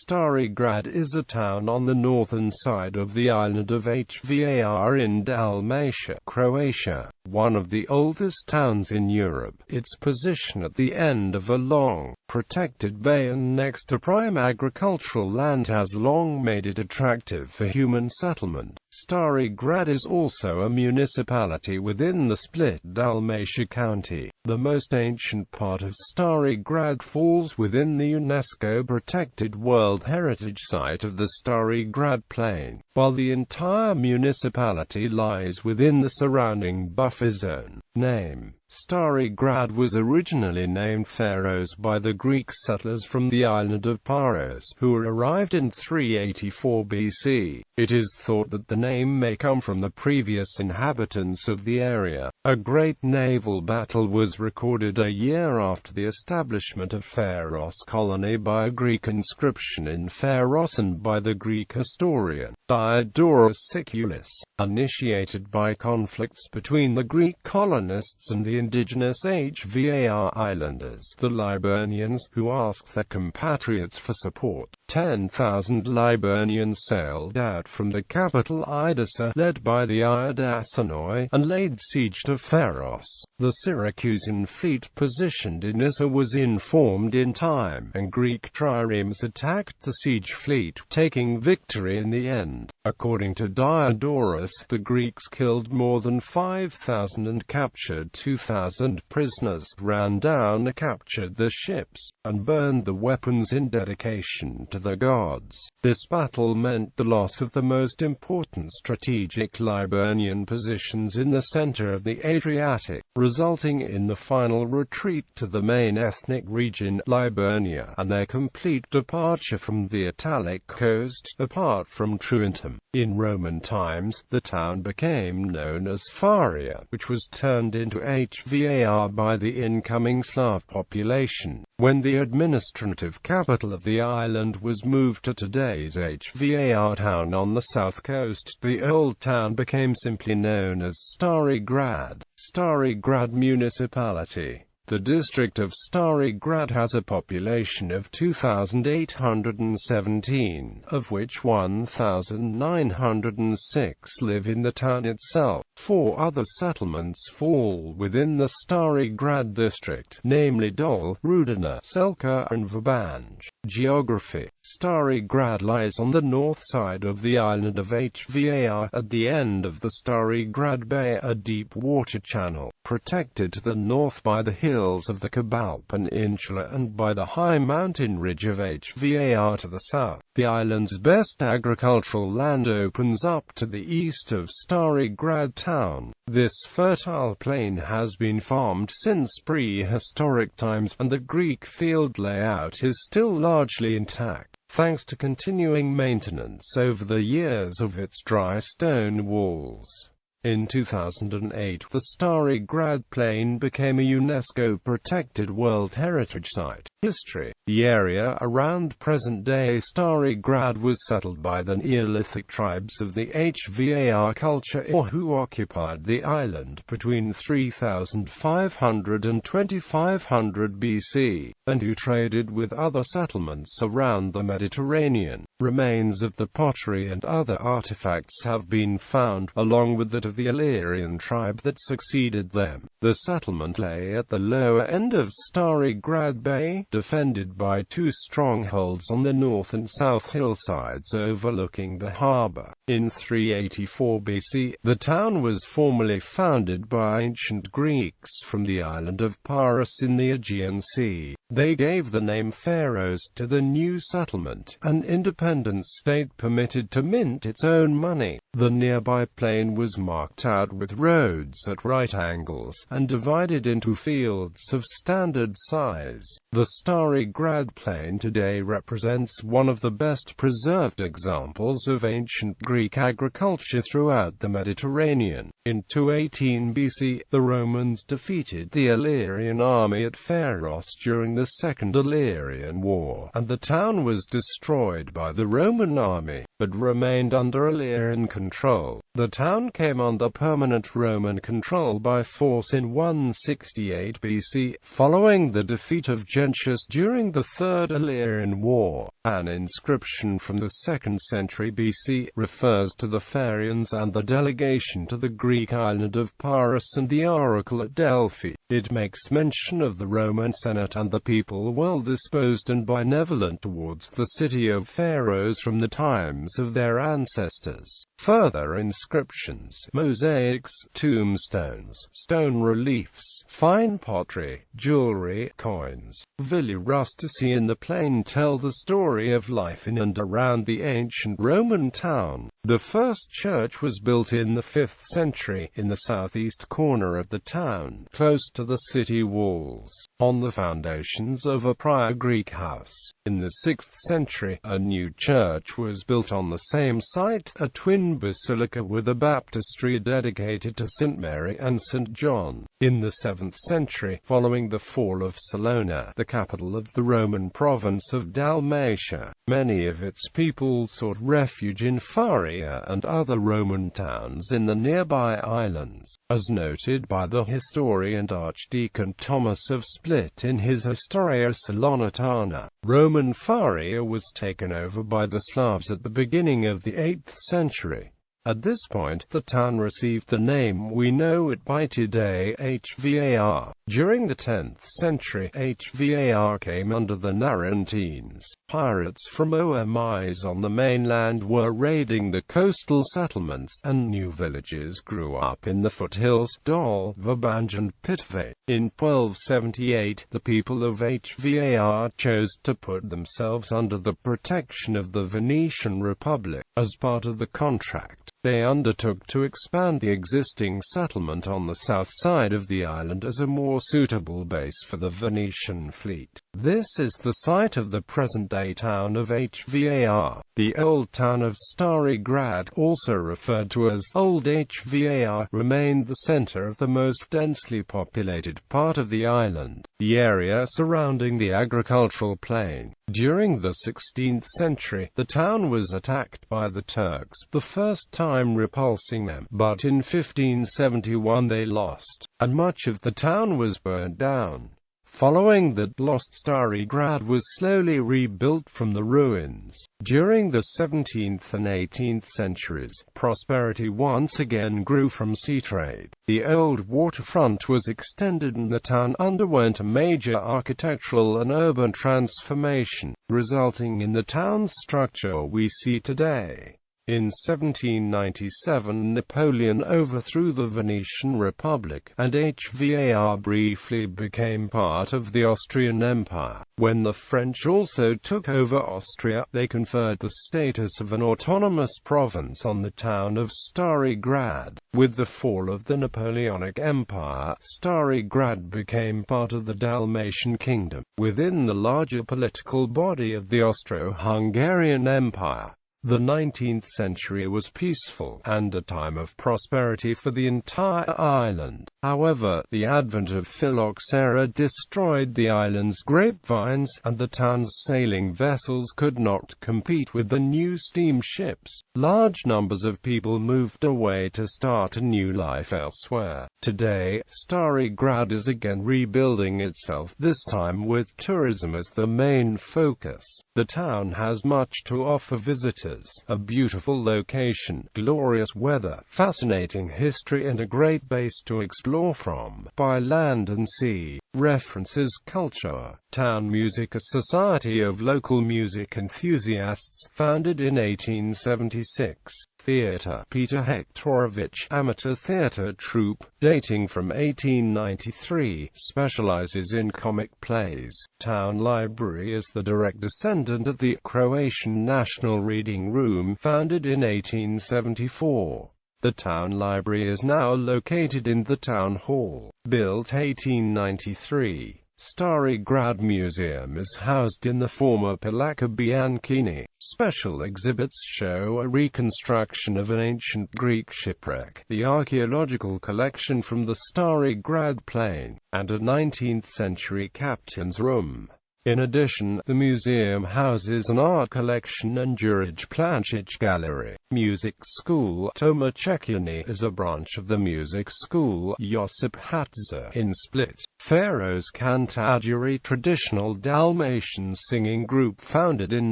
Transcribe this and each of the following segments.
Stari Grad is a town on the northern side of the island of Hvar in Dalmatia, Croatia, one of the oldest towns in Europe. Its position at the end of a long, protected bay and next to prime agricultural land has long made it attractive for human settlement. Stari Grad is also a municipality within the Split-Dalmatia County. The most ancient part of Stari Grad falls within the UNESCO protected World Heritage Site of the Stari Grad Plain, while the entire municipality lies within the surrounding buffer zone. Name: Stari Grad was originally named Pharos by the Greek settlers from the island of Paros, who arrived in 384 BC. It is thought that the name may come from the previous inhabitants of the area. A great naval battle was recorded a year after the establishment of Pharos colony by a Greek inscription in Pharos and by the Greek historian Diodorus Siculus. Initiated by conflicts between the Greek colonists and the indigenous Hvar islanders, the Liburnians, who asked their compatriots for support. 10,000 Liburnians sailed out from the capital Idasa, led by the Iadasanoi, and laid siege to Pharos. The Syracusan fleet positioned in Issa was informed in time, and Greek triremes attacked the siege fleet, taking victory in the end. According to Diodorus, the Greeks killed more than 5,000 and captured 2,000 prisoners, ran down and captured the ships, and burned the weapons in dedication to the gods. This battle meant the loss of the most important strategic Liburnian positions in the center of the Adriatic, resulting in the final retreat to the main ethnic region, Liburnia, and their complete departure from the Italic coast, apart from Truentum. In Roman times, the town became known as Faria, which was turned into Hvar by the incoming Slav population. When the administrative capital of the island was moved to today's Hvar town on the south coast, the old town became simply known as Stari Grad. Stari Grad Municipality. The district of Stari Grad has a population of 2,817, of which 1,906 live in the town itself. 4 other settlements fall within the Stari Grad district, namely Dol, Rudina, Selka and Vabanj. Geography: Stari Grad lies on the north side of the island of Hvar, at the end of the Stari Grad Bay, a deep water channel, protected to the north by the hills of the Kabal Peninsula and by the high mountain ridge of Hvar to the south. The island's best agricultural land opens up to the east of Stari Grad town. This fertile plain has been farmed since prehistoric times, and the Greek field layout is still largely intact, thanks to continuing maintenance over the years of its dry stone walls. In 2008, the Stari Grad Plain became a UNESCO-protected World Heritage Site. History: the area around present-day Stari Grad was settled by the Neolithic tribes of the Hvar culture, who occupied the island between 3500 and 2500 BC, and who traded with other settlements around the Mediterranean. Remains of the pottery and other artifacts have been found, along with that of the Illyrian tribe that succeeded them. The settlement lay at the lower end of Stari Grad Bay, defended by 2 strongholds on the north and south hillsides overlooking the harbor. In 384 BC, the town was formally founded by ancient Greeks from the island of Paros in the Aegean Sea. They gave the name Pharos to the new settlement, an independent state permitted to mint its own money. The nearby plain was marked out with roads at right angles, and divided into fields of standard size. The Stari Grad Plain today represents one of the best preserved examples of ancient Greek agriculture throughout the Mediterranean. In 218 BC, the Romans defeated the Illyrian army at Pharos during the Second Illyrian War, and the town was destroyed by the Roman army, but remained under Illyrian control. The town came under permanent Roman control by force in 168 BC, following the defeat of Gentius during During the Third Illyrian War, an inscription from the 2nd century BC refers to the Pharians and the delegation to the Greek island of Paros and the oracle at Delphi. It makes mention of the Roman Senate and the people well disposed and benevolent towards the city of Pharaohs from the times of their ancestors. Further inscriptions, mosaics, tombstones, stone reliefs, fine pottery, jewelry, coins, villi rustici in the plain tell the story of life in and around the ancient Roman town. The first church was built in the 5th century, in the southeast corner of the town, close to the city walls, on the foundations of a prior Greek house. In the 6th century, a new church was built on the same site, a twin basilica with a baptistry dedicated to St. Mary and St. John. In the 7th century, following the fall of Salona, the capital of the Roman province of Dalmatia, many of its people sought refuge in Hvar and other Roman towns in the nearby islands, as noted by the historian Archdeacon Thomas of Split in his Historia Salonitana. Roman Hvar was taken over by the Slavs at the beginning of the 8th century. At this point, the town received the name we know it by today, Hvar. During the 10th century, Hvar came under the Narentines. Pirates from Omis on the mainland were raiding the coastal settlements, and new villages grew up in the foothills, Dol, Vabanj and Pitve. In 1278, the people of Hvar chose to put themselves under the protection of the Venetian Republic. As part of the contract, they undertook to expand the existing settlement on the south side of the island as a more suitable base for the Venetian fleet. This is the site of the present-day town of Hvar. The old town of Stari Grad, also referred to as Old Hvar, remained the center of the most densely populated part of the island, the area surrounding the agricultural plain. During the 16th century, the town was attacked by the Turks, the first time repulsing them, but in 1571 they lost, and much of the town was burned down. Following that loss, Stari Grad was slowly rebuilt from the ruins. During the 17th and 18th centuries, prosperity once again grew from sea trade. The old waterfront was extended and the town underwent a major architectural and urban transformation, resulting in the town's structure we see today. In 1797 Napoleon overthrew the Venetian Republic, and Hvar briefly became part of the Austrian Empire. When the French also took over Austria, they conferred the status of an autonomous province on the town of Stari Grad. With the fall of the Napoleonic Empire, Stari Grad became part of the Dalmatian Kingdom, within the larger political body of the Austro-Hungarian Empire. The 19th century was peaceful, and a time of prosperity for the entire island. However, the advent of phylloxera destroyed the island's grapevines, and the town's sailing vessels could not compete with the new steamships. Large numbers of people moved away to start a new life elsewhere. Today, Stari Grad is again rebuilding itself, this time with tourism as the main focus. The town has much to offer visitors. A beautiful location, glorious weather, fascinating history and a great base to explore from, by land and sea. References: culture. Town Music, a society of local music enthusiasts, founded in 1876. Theatre: Peter Hektorovich, amateur theatre troupe, dating from 1893, specializes in comic plays. Town Library is the direct descendant of the Croatian National Reading Room, founded in 1874. The town library is now located in the town hall, built 1893. Stari Grad Museum is housed in the former Palaka Bianchini. Special exhibits show a reconstruction of an ancient Greek shipwreck, the archaeological collection from the Stari Grad Plain, and a 19th-century captain's room. In addition, the museum houses an art collection and Juraj Plancic gallery. Music school Dalmatia County is a branch of the music school Josip Hatza in Split. Faroes Cantaduri, traditional Dalmatian singing group founded in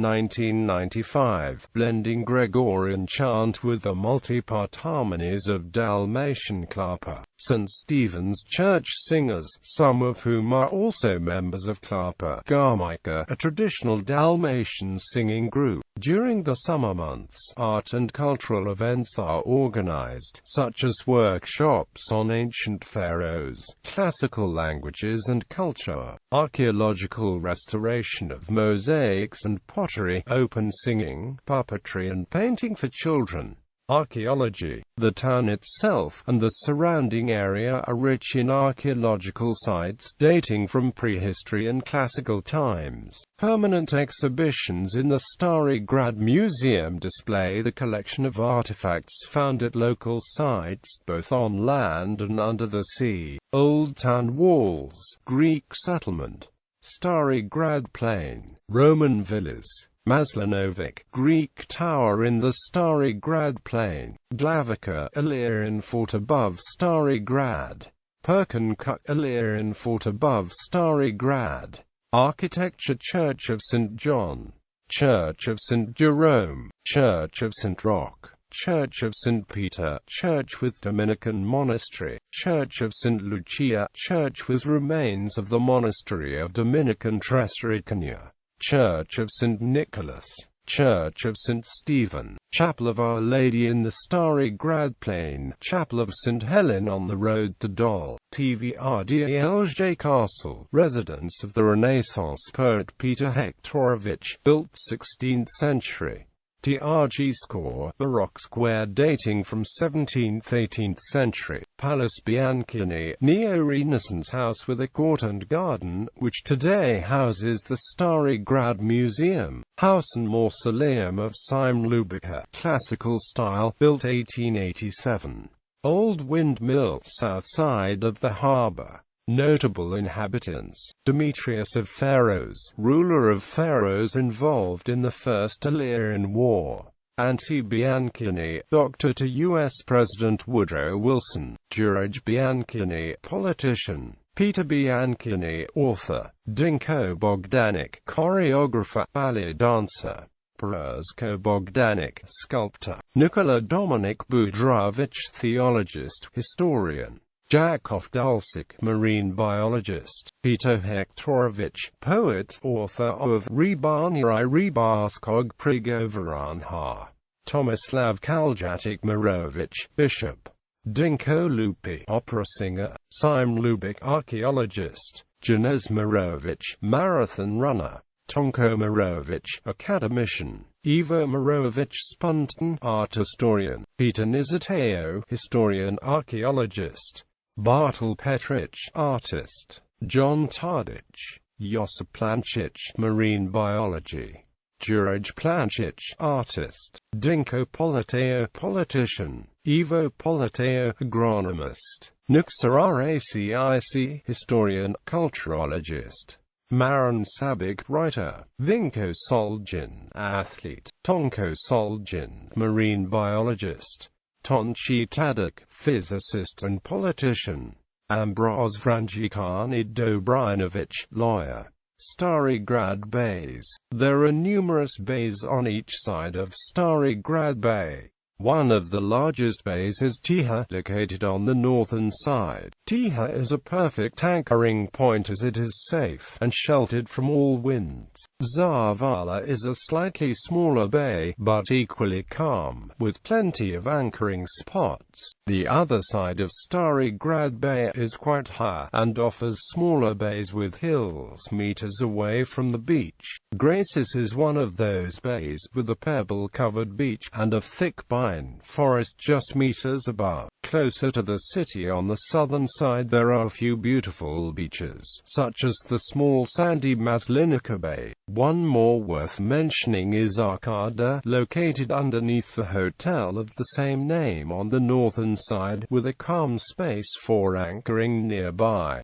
1995, blending Gregorian chant with the multi-part harmonies of Dalmatian Klapa. St. Stephen's Church singers, some of whom are also members of Klapa Garmika, a traditional Dalmatian singing group. During the summer months, art and cultural events are organized, such as workshops on ancient pharaohs, classical languages and culture, archaeological restoration of mosaics and pottery, open singing, puppetry and painting for children. Archaeology. The town itself and the surrounding area are rich in archaeological sites dating from prehistory and classical times. Permanent exhibitions in the Stari Grad Museum display the collection of artifacts found at local sites, both on land and under the sea. Old town walls, Greek settlement, Stari Grad Plain, Roman villas, Maslanovic, Greek tower in the Stari Grad Plain, Glavica, Illyrian fort above Stari Grad, Perkin-Kuk, Illyrian fort above Stari Grad. Architecture: Church of St. John, Church of St. Jerome, Church of St. Roch, Church of St. Peter, Church with Dominican monastery, Church of St. Lucia, Church with remains of the monastery of Dominican Tresricania, Church of St. Nicholas, Church of St. Stephen, Chapel of Our Lady in the Stari Grad Plain, Chapel of St. Helen on the road to Dol, Tvrdlj Castle, residence of the Renaissance poet Peter Hektorovich, built 16th century. TRG score, Baroque square dating from 17th–18th century. Palace Bianchini, neo-Renaissance house with a court and garden, which today houses the Stari Grad Museum. House and mausoleum of Sime Lubica, classical style, built 1887. Old windmill, south side of the harbour. Notable inhabitants: Demetrius of Pharos, ruler of Pharos involved in the First Illyrian War. Anti-Bianchini, doctor to U.S. President Woodrow Wilson. Juraj Bianchini, politician. Peter Bianchini, author. Dinko Bogdanic, choreographer, ballet dancer. Perzko Bogdanic, sculptor. Nikola Dominik Budrovich, theologist, historian. Jakov Dulcik, marine biologist. Peter Hektorovich, poet, author of Rebani Rebarskog Prigovaranha. Tomislav Kaljatic Mirovich, bishop. Dinko Lupi, opera singer. Sime Lubik, archaeologist. Janez Mirovich, marathon runner. Tonko Mirovich, academician. Ivo Mirovich Spunton, art historian. Peter Nizateo, historian, archaeologist. Bartel Petric, artist. John Tadic, Josip Plancic, marine biology. Juraj Plancic, artist. Dinko Politeo, politician. Ivo Politeo, agronomist. Nuksaracic, historian, culturologist. Marin Sabic, writer. Vinko Solgin, athlete. Tonko Solgin, marine biologist. Tonchi Tadic, physicist and politician. Ambros Vranjikani Dobrinovich, lawyer. Stari Grad Bays. There are numerous bays on each side of Stari Grad Bay. One of the largest bays is Tiha, located on the northern side. Tiha is a perfect anchoring point as it is safe and sheltered from all winds. Zavala is a slightly smaller bay, but equally calm, with plenty of anchoring spots. The other side of Stari Grad Bay is quite high, and offers smaller bays with hills meters away from the beach. Graces is one of those bays, with a pebble-covered beach, and a thick pine forest just meters above. Closer to the city on the southern side there are a few beautiful beaches, such as the small sandy Maslinica Bay. One more worth mentioning is Arkada, located underneath the hotel of the same name on the northern side, with a calm space for anchoring nearby.